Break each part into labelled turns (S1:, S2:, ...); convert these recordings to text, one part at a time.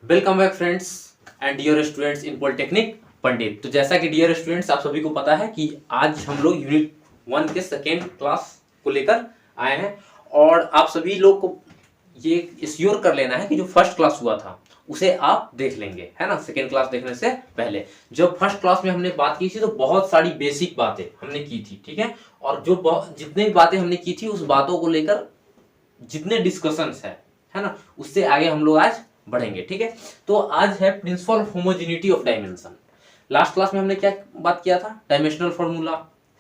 S1: Welcome back friends and dear students in polytechnic Pandit. तो जैसा कि डियर स्टूडेंट्स आप सभी को पता है कि आज हम लोग यूनिट 1 के सेकेंड क्लास को लेकर आए हैं और आप सभी लोग को ये श्योर कर लेना है कि जो फर्स्ट क्लास हुआ था उसे आप देख लेंगे, है ना। सेकेंड क्लास देखने से पहले जब फर्स्ट क्लास में हमने बात की थी तो बहुत सारी बेसिक बातें हमने की थी, ठीक है। और जो जितनी भी बातें हमने की थी उस बातों को लेकर जितने डिस्कशंस है ना, उससे आगे हम लोग आज बढ़ेंगे, ठीक है। तो आज है principle of homogeneity of dimension. Last class में हमने क्या बात किया था, डायमेंशनल फॉर्मूला,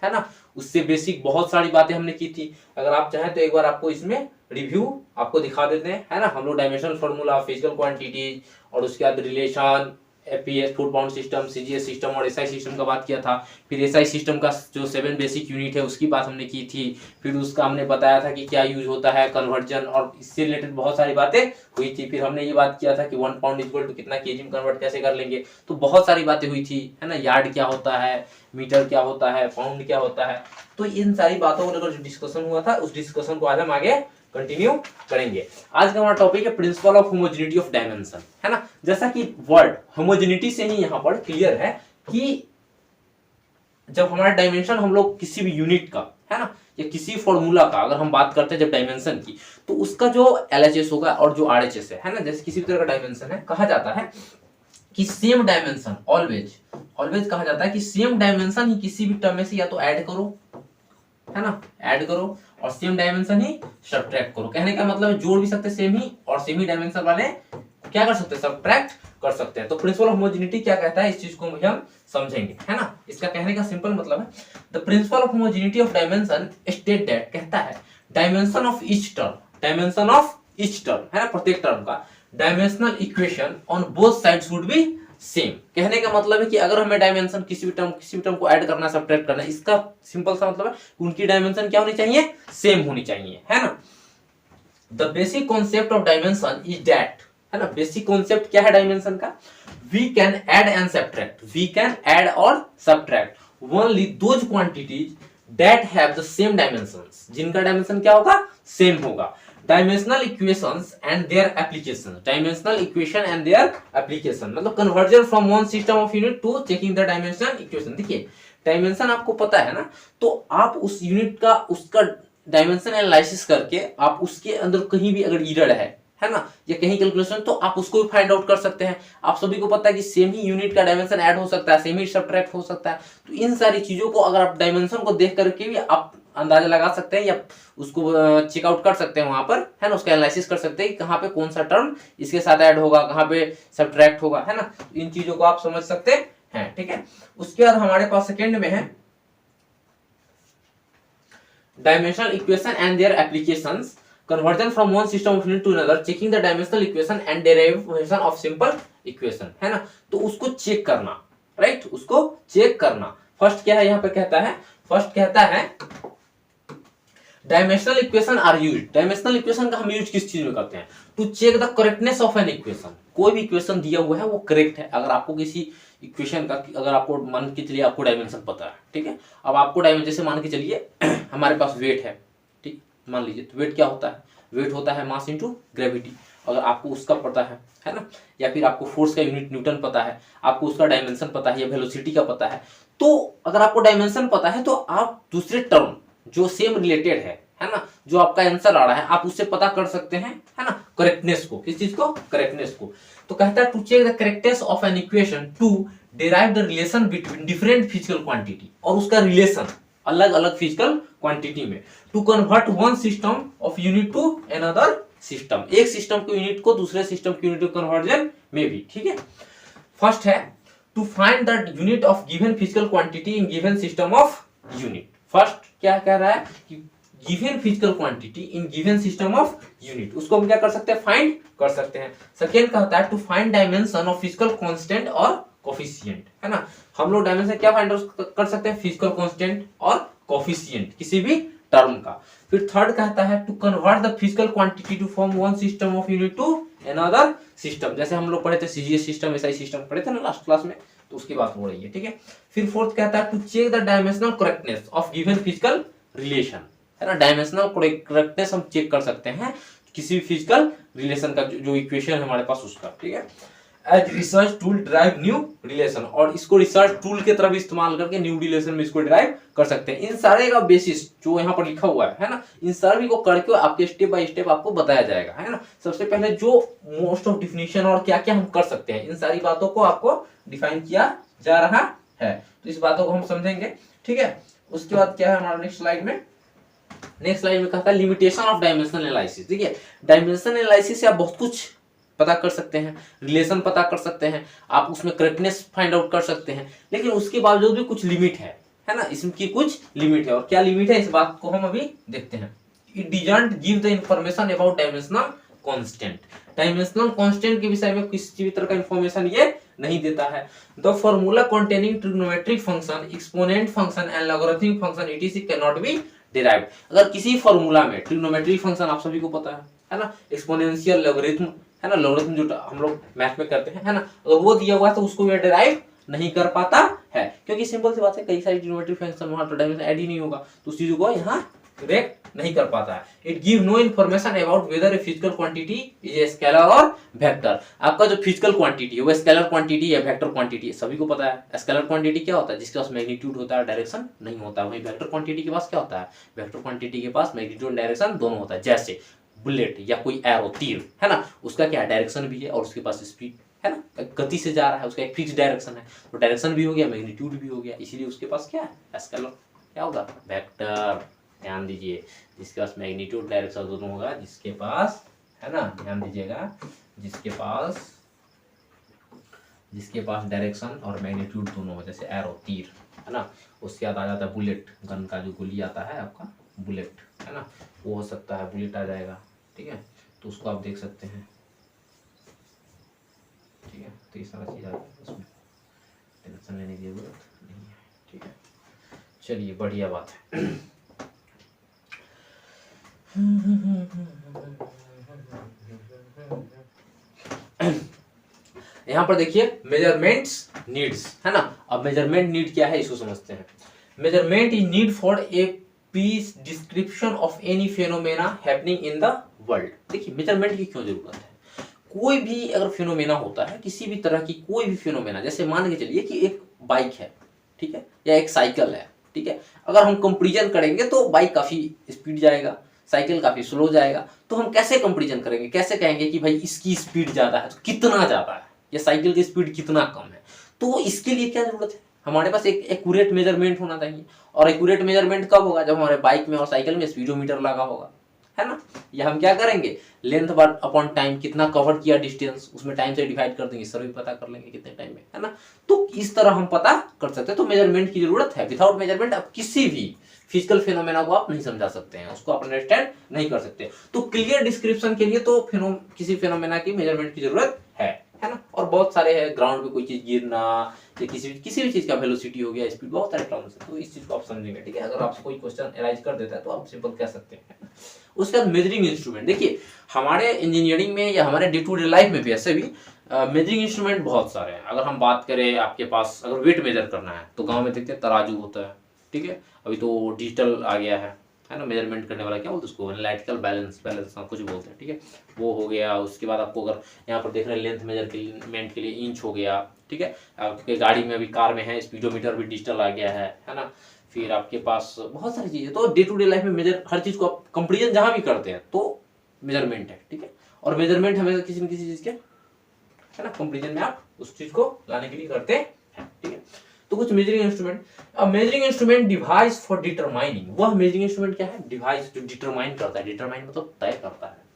S1: है ना। उससे बेसिक बहुत सारी बातें हमने की थी। अगर आप चाहें तो एक बार आपको इसमें रिव्यू आपको दिखा देते हैं, है ना। हम लोग डायमेंशनल फॉर्मूला, फिजिकल क्वांटिटीज और उसके बाद relation, APS, food bound system, CGS system और एसआई सिस्टम का बात किया था। फिर एसआई सिस्टम का जो 7 बेसिक यूनिट है उसकी बात हमने की थी। फिर उसका हमने बताया था कि क्या यूज होता है, कन्वर्जन, और इससे रिलेटेड बहुत सारी बातें हुई थी। फिर हमने ये बात किया था कि 1 पाउंड इक्वल टू कितना केजी में कन्वर्ट कैसे कर लेंगे। तो बहुत सारी बातें हुई थी, है ना। यार्ड क्या होता है, मीटर क्या होता है, पाउंड क्या होता है। तो इन सारी बातों को लेकर जो डिस्कशन हुआ था उस डिस्कशन को आज हम आगे कंटिन्यू करेंगे। आज का हमारा टॉपिक है principle of homogeneity of dimension, है ना। जैसा कि वर्ड होमोजेनिटी से ही यहाँ पर क्लियर है कि जब हमारा डायमेंशन हम लोग किसी भी यूनिट का, है ना, या किसी फॉर्मूला का अगर हम बात करते हैं जब डायमेंशन की, तो उसका जो एलएचएस होगा और जो आरएचएस है ना, जैसे किसी भी तरह का डायमेंशन है, कहा जाता है कि सेम डायमेंशन ऑलवेज कहा जाता है कि सेम डायमेंशन ही किसी भी टर्म में से या तो ऐड करो, है ना, ऐड करो, और सेम डायमेंशन ही सब्ट्रैक्ट करो। कहने का मतलब जोड़ भी सकते सेम ही, और सेम ही डायमेंशन वाले क्या कर सकते हैं, सब्ट्रैक्ट कर सकते हैं। तो प्रिंसिपल ऑफ होमोजेनिटी क्या कहता है, इस चीज को हम समझेंगे, है ना। इसका कहने का सिंपल मतलब है the principle of homogeneity of dimension state that, कहता है डायमेंशन ऑफ ईच टर्म, है ना, प्रत्येक टर्म का dimensional equation on both sides would be same. कहने का मतलब है कि अगर हमें डायमेंशन किसी भी टर्म को ऐड करना, सब्ट्रैक्ट करना, इसका सिंपल सा मतलब है उनकी डायमेंशन क्या होनी चाहिए, सेम होनी चाहिए, है ना। The basic concept of dimension is that, है ना, बेसिक कॉन्सेप्ट क्या है डायमेंशन का, वी कैन ऐड और subtract only those quantities that have the same dimensions, जिनका डायमेंशन क्या होगा, सेम होगा। Dimensional equations and their applications, dimensional equation and their application मतलब conversion from one system of unit to checking the dimension equation. देखिए dimension आपको पता है ना, तो आप उस यूनिट का उसका डायमेंशन एनालिसिस करके आप उसके अंदर कहीं भी अगर एरर है ना, या कहीं कैलकुलेशन, तो आप उसको भी फाइंड आउट कर सकते हैं। आप सभी को पता है कि सेम ही यूनिट का डायमेंशन ऐड हो सकता है, सेम ही सब्ट्रैक्ट हो सकता है। तो इन सारी चीजों को अगर आप डायमेंशन को देख करके भी आप अंदाजा लगा सकते हैं या उसको चेकआउट कर सकते हैं वहां पर, है ना, उसका एनालिसिस कर सकते हैं कि कहाँ पे कौन सा टर्म इसके साथ ऐड होगा, कहाँ पे सब्ट्रैक्ट होगा, है ना। इन चीजों को आप समझ सकते हैं, ठीक है। उसके बाद हमारे पास सेकेंड में है dimensional equation and their applications, conversion from one system of unit to another, checking the dimensional equation and derivation of simple equation, है ना। तो उसको चेक करना, राइट, उसको चेक करना। फर्स्ट क्या है यहाँ पे कहता है, फर्स्ट कहता है dimensional equation are used, dimensional equation का हम यूज किस चीज में करते हैं, to check the correctness of an equation. कोई भी इक्वेशन दिया हुआ है वो करेक्ट है। अगर आपको किसी इक्वेशन का, अगर आपको मान के चलिए आपको डायमेंशन पता है, ठीक है, अब आपको डायमेंशन, जैसे मान के चलिए हमारे पास वेट है, ठीक, मान लीजिए, तो वेट क्या होता है, वेट होता है मास इनटू ग्रेविटी। अगर आपको उसका पता है ना, या फिर आपको फोर्स का यूनिट न्यूटन पता है, आपको उसका डायमेंशन पता है या वेलोसिटी का पता है, तो अगर आपको डायमेंशन पता है तो आप दूसरे टर्म जो सेम रिलेटेड है ना, जो आपका आंसर आ रहा है, आप उससे पता कर सकते हैं, है ना, करेक्टनेस को। किस चीज को, करेक्टनेस को। तो कहता है to check the correctness of an equation to derive the relation between different physical quantity, और उसका रिलेशन अलग अलग फिजिकल क्वांटिटी में, to convert one system of unit to another system, एक सिस्टम के यूनिट को दूसरे सिस्टम के यूनिट कन्वर्जन में भी, ठीक है। फर्स्ट है to find the unit of given physical quantity in given system of unit. First क्या कह रहा है कि given physical quantity in given system of unit, उसको हम क्या कर सकते हैं, फाइंड कर सकते हैं। सेकेंड कहता है to find dimension of physical constant और कोफिशिएंट, है ना। हम लोग डायमेंशन क्या फाइंड कर सकते हैं, फिजिकल कांस्टेंट और कोफिशिएंट किसी भी टर्म का। फिर थर्ड कहता है to convert the physical quantity to form one system of unit to another system, जैसे हम लोग पढ़े थे सीजीएस सिस्टम, एसआई सिस्टम पढ़े थे ना लास्ट क्लास में, तो उसकी बात हो रही है, ठीक है। फिर फोर्थ कहता है to check the dimensional correctness of given physical relation, है ना। डायमेंशनल करेक्टनेस हम चेक कर सकते हैं किसी भी फिजिकल रिलेशन का जो इक्वेशन है हमारे पास उसका, ठीक है। As research tool drive new relation, और इसको रिसर्च टूल की तरफ इस्तेमाल करके न्यू रिलेशन में इसको ड्राइव कर सकते हैं। इन सारे का बेसिस जो यहाँ पर लिखा हुआ है ना, इन सभी को करके आपके स्टेप बाय स्टेप आपको बताया जाएगा, है ना। सबसे पहले जो मोस्ट ऑफ डिफिनेशन और क्या क्या हम कर सकते हैं, इन सारी बातों को आपको डिफाइन किया जा रहा है, तो इस बातों को हम समझेंगे, ठीक है। उसके बाद क्या है हमारा नेक्स्ट स्लाइड में, नेक्स्ट स्लाइड में कहा लिमिटेशन ऑफ डायमेंशनल एनालिसिस। देखिए डायमेंशनल एनालिसिस से आप बहुत कुछ पता कर सकते हैं, रिलेशन पता कर सकते हैं, आप उसमें करेक्टनेस फाइंड आउट कर सकते हैं, लेकिन उसके बावजूद भी कुछ लिमिट है ना, इसकी कुछ लिमिट है। और क्या लिमिट है इस बात को हम अभी देखते हैं। It doesn't give the information about dimensional constant, dimensional constant के विषय में किसी भी तरह का इंफॉर्मेशन ये नहीं देता है। The formula containing trigonometric function, exponent function and logarithmic function etc. can not be derived. अगर किसी फॉर्मूला में ट्रिग्नोमेट्रिक फंक्शन आप सभी को पता है ना, एक्सपोनेंशियल, लॉगरिथम, है ना, लॉगरिथम जो हम लोग मैथ में करते हैं, है ना, अगर वो दिया हुआ है तो उसको ये डिराइव नहीं कर पाता है, क्योंकि सिंपल सी बात है कई सारी ट्रिग्नोमेट्रिक फंक्शन वहां पर डायमेंशन ऐड ही नहीं होगा, तो उस चीज को यहाँ करेक्ट नहीं कर पाता है। It give no information about whether a physical quantity is a scalar और वेक्टर। आपका जो फिजिकल क्वांटिटी है वो स्केलर क्वांटिटी या वेक्टर क्वांटिटी है, सभी को पता है। स्केलर क्वांटिटी क्या होता है, जिसके पास मैग्नीट्यूड होता है, डायरेक्शन नहीं होता। वहीं वेक्टर क्वांटिटी के पास क्या होता है, वेक्टर क्वांटिटी के पास मैग्नीट्यूड डायरेक्शन दोनों होता है। जैसे बुलेट या कोई एरो, तीर, है ना, उसका क्या डायरेक्शन भी है और उसके पास स्पीड, है ना, गति से जा रहा है, उसका एक फिक्स डायरेक्शन है, तो डायरेक्शन भी हो गया, मैग्नीट्यूड भी हो गया, इसीलिए उसके पास क्या है, स्केलर क्या होगा, वेक्टर। ध्यान दीजिए, जिसके पास मैग्नीट्यूड डायरेक्शन दोनों होगा, जिसके पास, है ना, ध्यान दीजिएगा, जिसके पास डायरेक्शन और मैग्नीट्यूड दोनों हो, जैसे एरो, तीर, है ना, उसके बाद आ जाता है बुलेट, गन का जो गोली आता है आपका बुलेट, है ना, वो हो सकता है, बुलेट आ जाएगा, ठीक है, तो उसको आप देख सकते हैं, ठीक है। तो ये सारा चीज आ जाएगा, उसमें टेंशन लेने की जरूरत नहीं है, ठीक है। चलिए बढ़िया बात है। यहाँ पर देखिए मेजरमेंट्स नीड्स, है ना। अब मेजरमेंट नीड क्या है इसको समझते हैं। Measurement is need for a piece description of any phenomena happening in the world. देखिए मेजरमेंट की क्यों जरूरत है, कोई भी अगर फेनोमेना होता है, किसी भी तरह की कोई भी फेनोमेना, जैसे मान के चलिए कि एक बाइक है, ठीक है, या एक साइकिल है, ठीक है, अगर हम कंपैरिजन करेंगे तो बाइक काफी स्पीड जाएगा, साइकिल काफी स्लो जाएगा, तो हम कैसे कंपैरिजन करेंगे, कैसे कहेंगे कि भाई इसकी स्पीड ज्यादा है तो कितना ज्यादा है, या साइकिल की स्पीड कितना कम है। तो इसके लिए क्या जरूरत है, हमारे पास एक एक्यूरेट मेजरमेंट होना चाहिए। और एक्यूरेट मेजरमेंट कब होगा, जब हमारे बाइक में और साइकिल में स्पीडोमीटर लगा होगा, है ना। या हम क्या करेंगे, लेंथ अपॉन टाइम, कितना कवर किया डिस्टेंस, उसमें टाइम से डिवाइड कर देंगे, सर भी पता कर लेंगे कितने टाइम में, है ना। तो इस तरह हम पता कर सकते हैं, तो मेजरमेंट की जरूरत है। विदाउट मेजरमेंट आप किसी भी फिजिकल फिनोमेना को आप नहीं समझा सकते हैं, उसको आप अंडरस्टैंड नहीं कर सकते। तो क्लियर डिस्क्रिप्शन के लिए तो किसी फिनोमेना की मेजरमेंट की जरूरत है ना। और बहुत सारे हैं, ग्राउंड पे कोई चीज गिरना, या किसी भी चीज का वेलोसिटी हो गया, स्पीड, बहुत सारे टर्म्स है, तो इस चीज को आप समझेंगे, ठीक है। अगर आपसे कोई क्वेश्चन अराइज कर देता है तो आप सिंपल कह सकते हैं। उसके बाद मेजरिंग इंस्ट्रूमेंट, देखिए हमारे इंजीनियरिंग में या हमारे डे टू डे लाइफ में भी ऐसे भी मेजरिंग इंस्ट्रूमेंट बहुत सारे हैं। अगर हम बात करें, आपके पास अगर वेट मेजर करना है तो गांव में देखते हैं तराजू होता है, ठीक है। अभी तो डिजिटल आ गया है ना, मेजरमेंट करने वाला, क्या बोलते हैं उसको, एनालिटिकल बैलेंस कुछ बोलते हैं, ठीक है, वो हो गया। उसके बाद आपको अगर यहाँ पर देख रहे हैं लेंथ मेजरमेंट के लिए इंच हो गया, ठीक है। आपके गाड़ी में अभी, कार में है, स्पीडोमीटर भी डिजिटल आ गया है ना। फिर आपके पास बहुत सारी चीजें, तो डे टू डे लाइफ में मेजर हर चीज को आप कंपेरिजन जहां भी करते हैं तो मेजरमेंट है, ठीक है। और मेजरमेंट हमेशा किसी न किसी चीज के, है ना, कंपेरिजन में आप उस चीज को लाने के लिए करते हैं, ठीक है। तो कुछ measuring instrument, measuring instrument device for determining, वह मेजरिंग इंस्ट्रूमेंट क्या है, डिवाइस जो डिटरमाइन करता है, डिटरमाइन मतलब तय करता है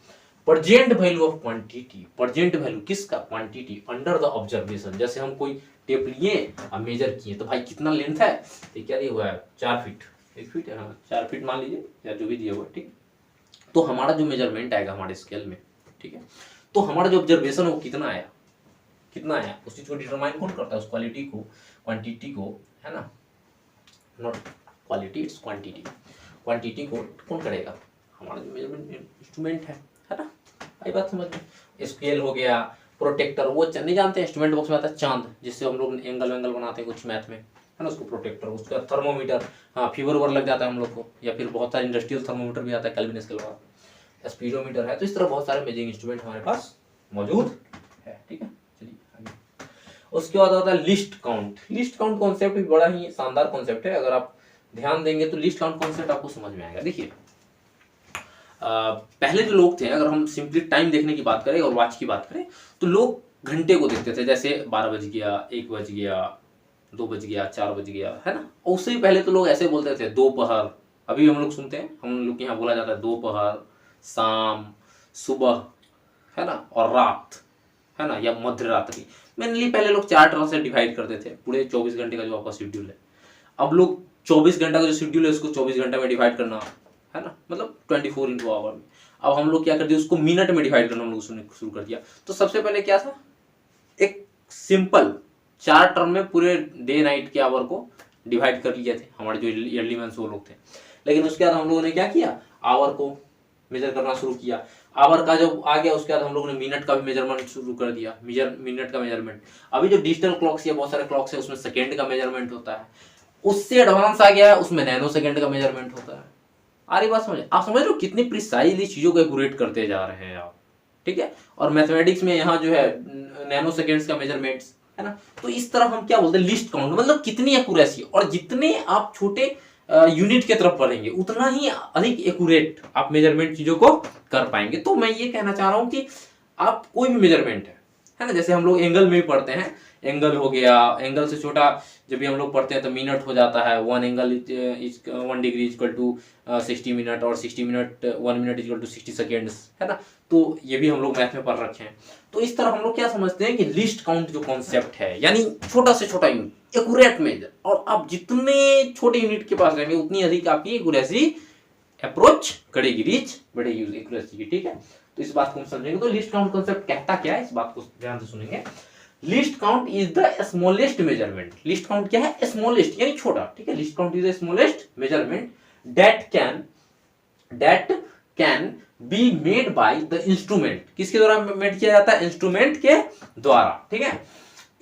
S1: present value of quantity, present value किसका, क्वांटिटी, अंडर द ऑब्जर्वेशन। जैसे हम कोई टेप लिए और मेजर किए, तो भाई कितना लेंथ है, तो क्या दिया हुआ है 4 फीट, 1 फीट है, हाँ 4 फीट मान लीजिए, या जो भी दिया हुआ है, ठीक। तो हमारा जो मेजरमेंट आएगा हमारे स्केल में, ठीक है, तो हमारा जो ऑब्जर्वेशन है वो कितना आया, उस चीज को डिटरमाइन कौन करता है, उस क्वालिटी को, क्वांटिटी को, है ना, not quality, it's quantity, quantity को कौन करेगा, हमारा जो मेजरमेंट इंस्ट्रूमेंट है ना। आई बात समझ में। स्केल हो गया, प्रोटेक्टर, वो नहीं जानते हैं, इंस्ट्रूमेंट बॉक्स में आता है चांद, जिससे हम लोग एंगल बनाते हैं कुछ मैथ में, है ना, उसको प्रोटेक्टर। उसका थर्मोमीटर, हाँ फीवर लग जाता है हम लोग को, या फिर बहुत सारे इंडस्ट्रियल थर्मोमीटर भी आता है, केल्विन स्केल वाला, स्पीडोमीटर है। तो इस तरह बहुत सारे मेजरिंग इंस्ट्रूमेंट हमारे पास मौजूद है। ठीक है, चलिए आगे। उसके बाद आता है list count. List count concept भी बड़ा ही शानदार कॉन्सेप्ट है। अगर आप ध्यान देंगे तो लिस्ट काउंट कॉन्सेप्ट आपको समझ में आएगा। देखिए पहले जो लोग थे, अगर हम सिंपली टाइम देखने की बात करें और वॉच की बात करें, तो लोग घंटे को देखते थे। जैसे 12 बज गया, 1 बज गया, 2 बज गया, 4 बज गया, है ना। उससे भी पहले तो लोग ऐसे बोलते थे दोपहर। अभी हम लोग सुनते हैं, हम लोग के यहाँ बोला जाता है दोपहर, शाम, सुबह, है ना, और रात, है ना, या मध्य रात्रि। मेनली पहले लोग 4 तरह से डिवाइड करते थे पूरे 24 घंटे का जो आपका शेड्यूल है। अब लोग 24 घंटा का जो शेड्यूल है उसको 24 घंटे में डिवाइड करना, है ना, मतलब 24 इंटू आवर में। अब हम लोग क्या कर दिया, उसको मिनट में डिवाइड करना हम लोग शुरू कर दिया। तो सबसे पहले क्या था, एक सिंपल 4 टर्म में पूरे डे नाइट के आवर को डिवाइड कर लिए थे हमारे जो अर्ली मैन्स वो लोग थे। लेकिन उसके बाद हम लोगों ने क्या किया, आवर को मेजर करना शुरू किया। आवर का जब आ गया उसके बाद हम लोगों ने मिनट का भी मेजरमेंट शुरू कर दिया, मिनट का मेजरमेंट। अभी जो डिजिटल क्लॉक्स या बहुत सारे क्लॉक्स है उसमें सेकेंड का मेजरमेंट होता है। उससे एडवांस आ गया है, उसमें नैनो सेकेंड का मेजरमेंट होता है। आ रही बात समझ, आप समझ रहे हो कितनी प्रिसाइजली चीजों को एक्यूरेट करते जा रहे हैं आप। ठीक है, और मैथमेटिक्स में यहाँ जो है नैनो सेकेंड्स का मेजरमेंट्स, है ना। तो इस तरह हम क्या बोलते हैं, लिस्ट काउंट, मतलब कितनी एक्यूरेसी। और जितने आप छोटे यूनिट की तरफ बढ़ेंगे उतना ही अधिक एक्यूरेट आप मेजरमेंट चीजों को कर पाएंगे। तो मैं ये कहना चाह रहा हूं कि आप कोई भी मेजरमेंट है ना, जैसे हम लोग एंगल में भी पढ़ते हैं, एंगल हो गया, एंगल से छोटा जब भी हम लोग पढ़ते हैं तो मिनट हो जाता है। 1 angle is 1 degree equal to 60 minute, और 60 minute 1 minute equal to 60 seconds, है ना। तो ये भी हम लोग मैथ में पढ़ रखे हैं। तो इस तरह हम लोग क्या समझते हैं कि लिस्ट काउंट जो कॉन्सेप्ट है, यानी छोटा से छोटा यूनिट, एक्यूरेट मेजर। और आप जितने छोटे यूनिट के पास रहेंगे उतनी अधिक आपकी एक्यूरेसी अप्रोच करेगी, रीच बढ़ेगी उस एक्यूरेसी की। ठीक है, तो इस बात को हम समझेंगे। तो लिस्ट काउंट कॉन्सेप्ट कहता क्या है, इस बात को ध्यान से सुनेंगे। List count is the smallest measurement. List count क्या है, स्मॉलेस्ट यानी छोटा। ठीक है, list count is the smallest measurement that can be made by the instrument. किसके द्वारा मेड किया जाता है, इंस्ट्रूमेंट के द्वारा। ठीक है,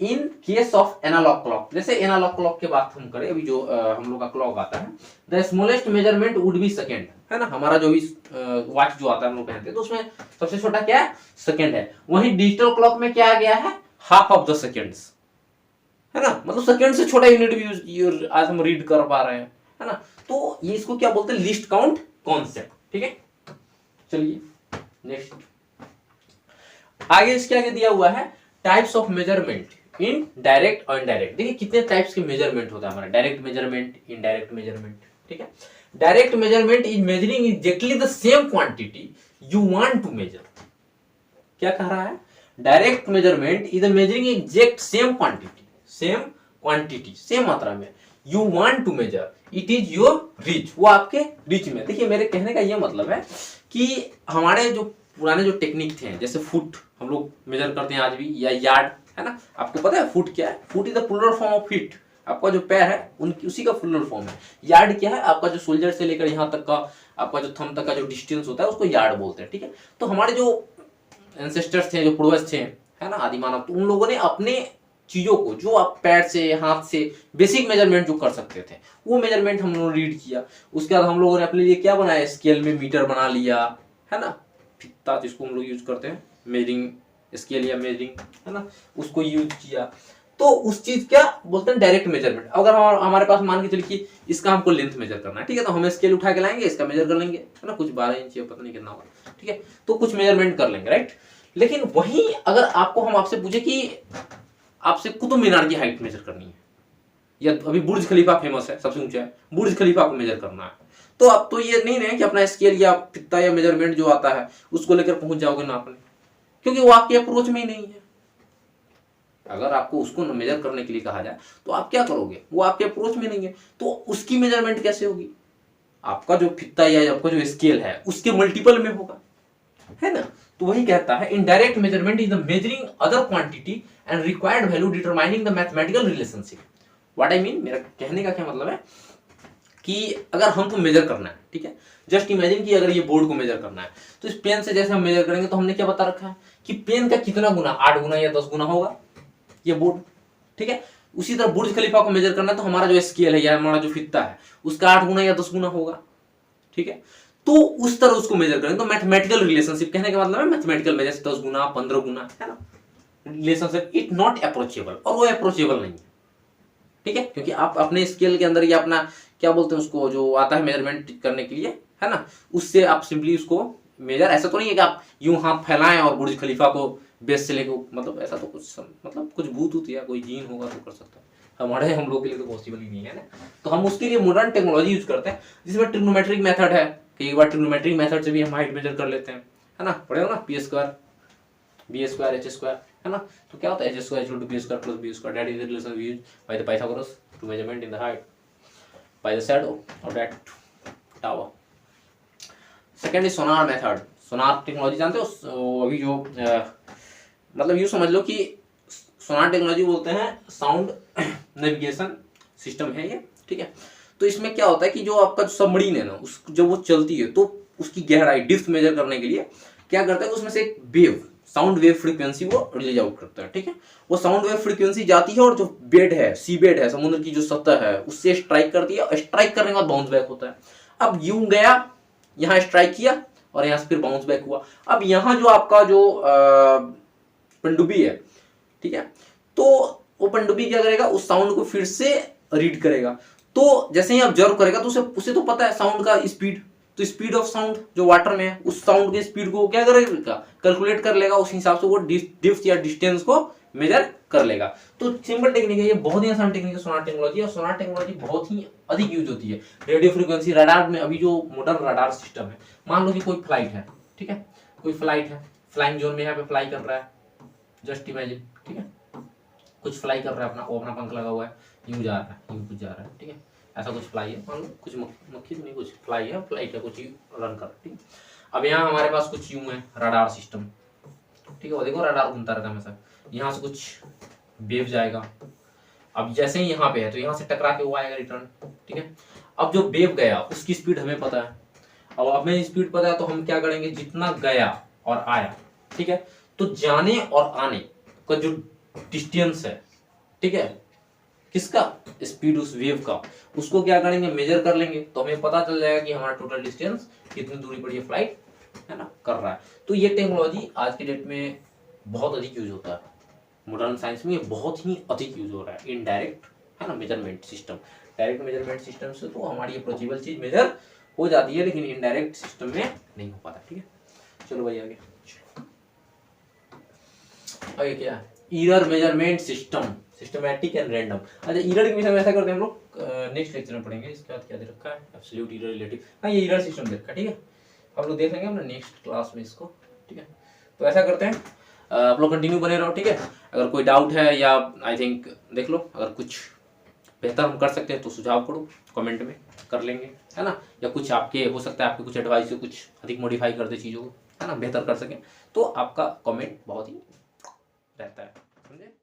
S1: in case of analogue clock, जैसे एनालॉग क्लॉक की बात हम करें, अभी जो हम लोग का क्लॉक आता है, the smallest measurement would be second, है ना। हमारा जो भी वॉच जो आता है हम लोग पहनते हैं तो उसमें सबसे छोटा क्या है, सेकंड है। वहीं डिजिटल क्लॉक में क्या आ गया है, हाफ ऑफ द सेकेंड्स, है ना, मतलब सेकेंड से छोटा यूनिट भी आज हम रीड कर पा रहे हैं, है ना। तो ये इसको क्या बोलते हैं, लिस्ट काउंट कॉन्सेप्ट। ठीक है, चलिए नेक्स्ट आगे। इसके आगे दिया हुआ है types of measurement in direct और इनडायरेक्ट। देखिए कितने टाइप्स के मेजरमेंट होता है हमारा, डायरेक्ट मेजरमेंट, इनडायरेक्ट मेजरमेंट। ठीक है, direct measurement is measuring exactly the same quantity you want to measure. क्या कह रहा है, direct measurement is measuring exact same quantity, same मात्रा में, you want to measure, it is your reach, वो आपके रीच में। देखिए मेरे कहने का यह मतलब है कि हमारे जो पुराने जो टेक्निक थे, जैसे फुट हम लोग मेजर करते हैं आज भी, या यार्ड, है ना। आपको पता है फुट क्या है, foot is the plural form of feet. आपका जो पैर है उनकी उसी का प्लूरल फॉर्म है। यार्ड क्या है, आपका जो शोल्डर से लेकर यहाँ तक का आपका जो थंब तक का जो डिस्टेंस होता है उसको यार्ड बोलते हैं। ठीक है, तो हमारे जो एंसेस्टर्स थे, जो पूर्वज थे, है ना, आदि मानव, तो उन लोगों ने अपने चीजों को, जो आप पैर से, हाथ से बेसिक मेजरमेंट जो कर सकते थे, वो मेजरमेंट हम लोगों ने रीड किया। उसके बाद हम लोगों ने अपने लिए क्या बनाया, स्केल में मीटर बना लिया, है ना, फित्ता जिसको हम लोग यूज करते हैं, मेजरिंग स्केल या मेजरिंग, है ना, उसको यूज किया। तो उस चीज क्या बोलते हैं, डायरेक्ट मेजरमेंट। अगर हमारे पास मान के चलिए कि इसका हमको लेंथ मेजर करना है, ठीक है, तो हम स्केल उठा के लाएंगे, इसका मेजर कर लेंगे, है ना, कुछ 12 इंच या पता नहीं कितना होगा, ठीक है, तो कुछ मेजरमेंट कर लेंगे, राइट। लेकिन वही अगर हम आपसे पूछे कि आपसे कुतुब मीनार की हाइट मेजर करनी है, या अभी बुर्ज खलीफा फेमस है, सबसे ऊंचा है, बुर्ज खलीफा को मेजर करना है, तो आप तो ये नहीं है कि अपना स्केल या फित्ता या मेजरमेंट जो आता है उसको लेकर पहुंच जाओगे नापने, क्योंकि वो आपके अप्रोच में ही नहीं है। अगर आपको उसको मेजर करने के लिए कहा जाए तो आप क्या करोगे, वो आपके अप्रोच में नहीं है, तो उसकी मेजरमेंट कैसे होगी, आपका जो फित्ता या आपका जो स्केल है उसके मल्टीपल में होगा, है ना। तो वही कहता है, indirect measurement is the measuring other quantity and required value determining the mathematical relationship. What I mean, मेरा कहने का क्या मतलब है कि अगर हमको मेजर करना है, ठीक है, जस्ट इमेजिन कि अगर ये बोर्ड को मेजर करना है, तो इस पेन से जैसे हम मेजर करेंगे तो हमने क्या बता रखा है कि पेन का कितना गुना, 8 गुना या 10 गुना होगा ये बोर्ड, ठीक है। उसी तरह बुर्ज खलीफा को मेजर करना है तो हमारा जो स्केल है या हमारा जो फित्ता है उसका 8 गुना या 10 गुना होगा, ठीक है। तो उस तरह उसको मेजर करेंगे। तो मैथमेटिकल रिलेशनशिप कहने का मतलब है मैथमेटिकल मेजर, 10 गुना 15 गुना, है ना, रिलेशनशिप इट नॉट अप्रोचेबल, और वो अप्रोचेबल नहीं है, ठीक है, क्योंकि आप अपने स्केल के अंदर या अपना क्या बोलते हैं उसको जो आता है मेजरमेंट करने के लिए, है ना, उससे आप सिंपली उसको मेजर, ऐसा तो नहीं है कि आप यूं हाथ फैलाएं और बुर्ज खलीफा को बेस से लेके, मतलब ऐसा तो कुछ मतलब कुछ भूत या कोई जीन होगा तो कर सकता है, हम लोग के लिए तो पॉसिबल ही नहीं है ना। तो हम उसके लिए मॉडर्न टेक्नोलॉजी यूज करते हैं जिसमें ट्रिग्नोमेट्रिक मेथड है, कि एक बार ट्रिग्नोमेट्रिक मेथड से भी हम हाइट मेजर कर लेते हैं, है ना, पढ़े हो ना, P square B square H square, है ना। तो क्या होता है H square equal to B square plus B square, that is the relation we use by the Pythagoras to measurement in the height by the shadow of that tower. Second is sonar method. Sonar technology जानते हो, अभी जो मतलब यूँ समझ लो कि सोनार technology बोलते हैं साउंड नेविगेशन सिस्टम है ये, ठीक है। तो इसमें क्या होता है कि जो आपका सबमरीन है ना, उस जब वो चलती है तो उसकी गहराई डिप्थ मेजर करने के लिए क्या करता है, उसमें से एक वेव, साउंड वेव फ्रीक्वेंसी वो रिलीज आउट करता है, ठीक है। वो साउंड वेव फ्रीक्वेंसी जाती है और जो बेड है, सी बेड है, समुद्र की जो सतह है, उससे स्ट्राइक करती है, और स्ट्राइक करने के बाद बाउंस बैक होता है। अब यूं गया, यहाँ स्ट्राइक किया और यहाँ से फिर बाउंस बैक हुआ। अब यहाँ जो आपका जो पनडुब्बी है, ठीक है, तो वो पनडुब्बी क्या करेगा, उस साउंड को फिर से रीड करेगा। तो जैसे ही ऑब्जर्व करेगा तो उसे तो पता है साउंड का स्पीड, तो स्पीड ऑफ साउंड जो वाटर में है, उस साउंड के स्पीड को क्या करेगा, कैलकुलेट कर लेगा, उस हिसाब से वो डिप्थ या डिस्टेंस को मेजर कर लेगा। तो सिंपल टेक्निक है ये, बहुत ही आसान टेक्निक है सोनार टेक्नोलॉजी, और सोनार टेक्नोलॉजी बहुत ही अधिक यूज होती है रेडियो फ्रीक्वेंसी रडार में। अभी जो मॉडर्न रडार सिस्टम है, मान लो कि कोई फ्लाइट है, ठीक है, कोई फ्लाइट है, फ्लाइंग जोन में यहाँ पे फ्लाई कर रहा है, जस्ट इमेजिन, ठीक है, कुछ फ्लाई कर रहा है, अपना वो अपना पंख लगा हुआ है, यूं जा रहा है, यूं कुछ जा रहा है, ठीक है, ऐसा कुछ फ्लाई है, मान लो कुछ मक्खी नहीं, कुछ फ्लाई है, फ्लाइट है, कुछ रन कर, ठीक है। अब यहाँ हमारे पास कुछ यूं है रडार सिस्टम, ठीक है, वो देखो रडार घूमता रहता है हमेशा, यहाँ से कुछ वेव जाएगा, अब जैसे ही यहाँ पे है तो यहाँ से टकरा के वो आएगा रिटर्न, ठीक है। अब जो वेव गया उसकी स्पीड हमें पता है, अब हमें स्पीड पता है तो हम क्या करेंगे, जितना गया और आया, ठीक है, तो जाने और आने का जो डिस्टेंस है, ठीक है, किसका, स्पीड उस वेव का, उसको क्या करेंगे, मेजर कर लेंगे, तो हमें पता चल जाएगा कि हमारा टोटल डिस्टेंस कितनी दूरी पर ये फ्लाइट, है ना, कर रहा है। तो ये टेक्नोलॉजी आज के डेट में बहुत अधिक यूज होता है, मॉडर्न साइंस में ये बहुत ही अधिक यूज हो रहा है। इनडायरेक्ट, है ना, measurement system, direct measurement system से तो हमारी अप्रोचेबल चीज मेजर हो जाती है, लेकिन इनडायरेक्ट सिस्टम में नहीं हो पाता, ठीक है। चलो भाई आगे क्या है, error measurement system, systematic and random. अच्छा, एरर के विषय में ऐसा करते हैं हम लोग नेक्स्ट लेक्चर में पढ़ेंगे। इसके बाद क्या दे रखा है, एब्सोल्यूट एरर, रिलेटिव, हाँ ये एरर सिस्टम दे रखा है, ठीक है, हम लोग देख लेंगे अपने नेक्स्ट क्लास में इसको, ठीक है। तो ऐसा करते हैं, आप लोग कंटिन्यू बने रहो, ठीक है। अगर कोई डाउट है या आई थिंक देख लो, अगर कुछ बेहतर हम कर सकते हैं तो सुझाव करो, कमेंट में कर लेंगे, है ना, या कुछ आपके हो सकता है आपके कुछ एडवाइस हो, कुछ अधिक मॉडिफाई कर दे चीज़ों को, है ना, बेहतर कर सकें, तो आपका कमेंट बहुत ही रहता है, समझे।